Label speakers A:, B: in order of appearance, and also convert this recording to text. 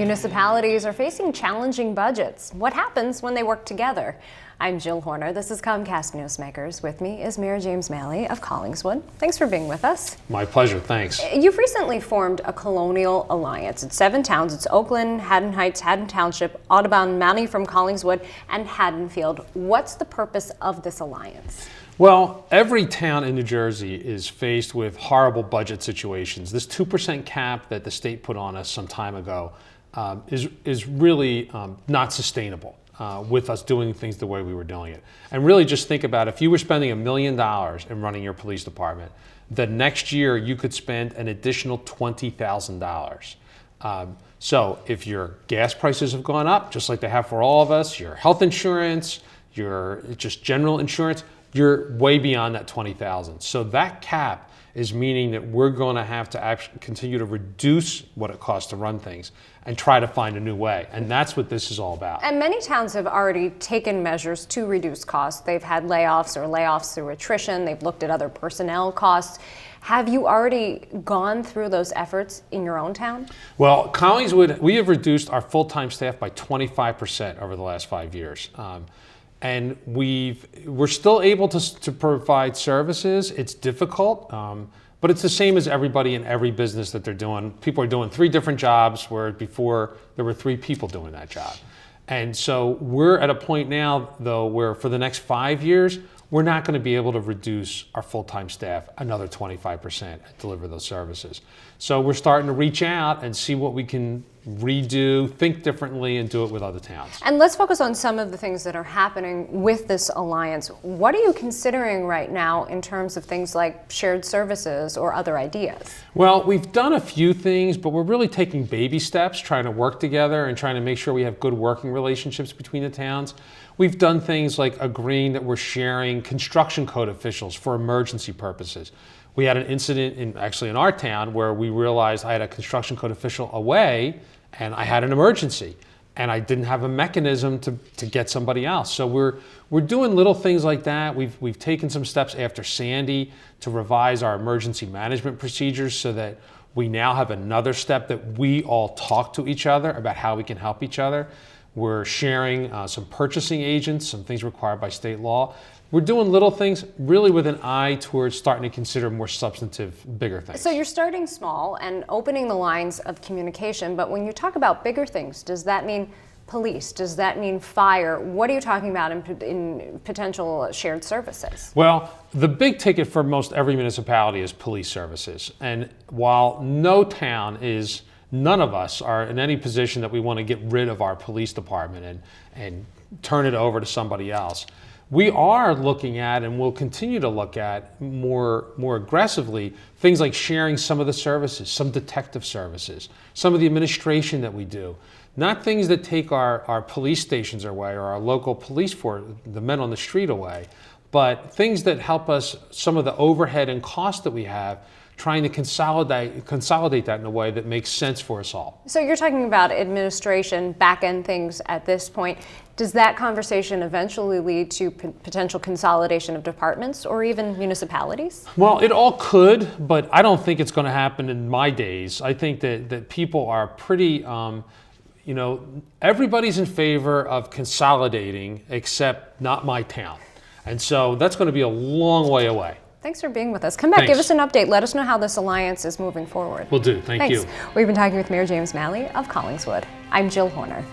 A: Municipalities are facing challenging budgets. What happens when they work together? I'm Jill Horner. This is Comcast Newsmakers. With me is Mayor James Maley of Collingswood. Thanks for being with us.
B: My pleasure, thanks.
A: You've recently formed a Colonial Alliance. It's 7 towns. It's Oakland, Haddon Heights, Haddon Township, Audubon, Mountie from Collingswood, and Haddonfield. What's the purpose of this alliance?
B: Well, every town in New Jersey is faced with horrible budget situations. This 2% cap that the state put on us some time ago is really not sustainable with us doing things the way we were doing it. And really just think about if you were spending $1 million in running your police department, the next year you could spend an additional $20,000. So if your gas prices have gone up, just like they have for all of us, your health insurance, your just general insurance, you're way beyond that $20,000. So that cap is meaning that we're going to have to actually continue to reduce what it costs to run things and try to find a new way. And that's what this is all about.
A: And many towns have already taken measures to reduce costs. They've had layoffs or layoffs through attrition. They've looked at other personnel costs. Have you already gone through those efforts in your own town?
B: Well, Collingswood, we have reduced our full-time staff by 25% over the last 5 years. And we're still able to provide services. It's difficult, but it's the same as everybody in every business that they're doing. People are doing 3 different jobs where before there were 3 people doing that job. And so we're at a point now, though, where for the next 5 years, we're not going to be able to reduce our full-time staff another 25% and deliver those services. So we're starting to reach out and see what we can redo, think differently, and do it with other towns.
A: And let's focus on some of the things that are happening with this alliance. What are you considering right now in terms of things like shared services or other ideas?
B: Well, we've done a few things, but we're really taking baby steps, trying to work together and trying to make sure we have good working relationships between the towns. We've done things like agreeing that we're sharing construction code officials for emergency purposes. We had an incident actually in our town where we realized I had a construction code official away and I had an emergency and I didn't have a mechanism to get somebody else. So we're doing little things like that. We've taken some steps after Sandy to revise our emergency management procedures so that we now have another step that we all talk to each other about how we can help each other. We're sharing some purchasing agents, some things required by state law. We're doing little things really with an eye towards starting to consider more substantive, bigger things.
A: So you're starting small and opening the lines of communication, but when you talk about bigger things, does that mean police? Does that mean fire? What are you talking about in potential shared services?
B: Well, the big ticket for most every municipality is police services. And while none of us are in any position that we want to get rid of our police department and turn it over to somebody else. We are looking at and will continue to look at more aggressively things like sharing some of the services, some detective services, some of the administration that we do. Not things that take our police stations away or our local police force, the men on the street away, but things that help us, some of the overhead and cost that we have, trying to consolidate that in a way that makes sense for us all.
A: So you're talking about administration, back-end things at this point. Does that conversation eventually lead to potential consolidation of departments or even municipalities?
B: Well, it all could, but I don't think it's going to happen in my days. I think that people are pretty, everybody's in favor of consolidating except not my town. And so that's going to be a long way away.
A: Thanks for being with us. Come back,
B: Thanks.
A: Give us an update. Let us know how this alliance is moving forward.
B: Will do. Thank you.
A: We've been talking with Mayor James Maley of Collingswood. I'm Jill Horner.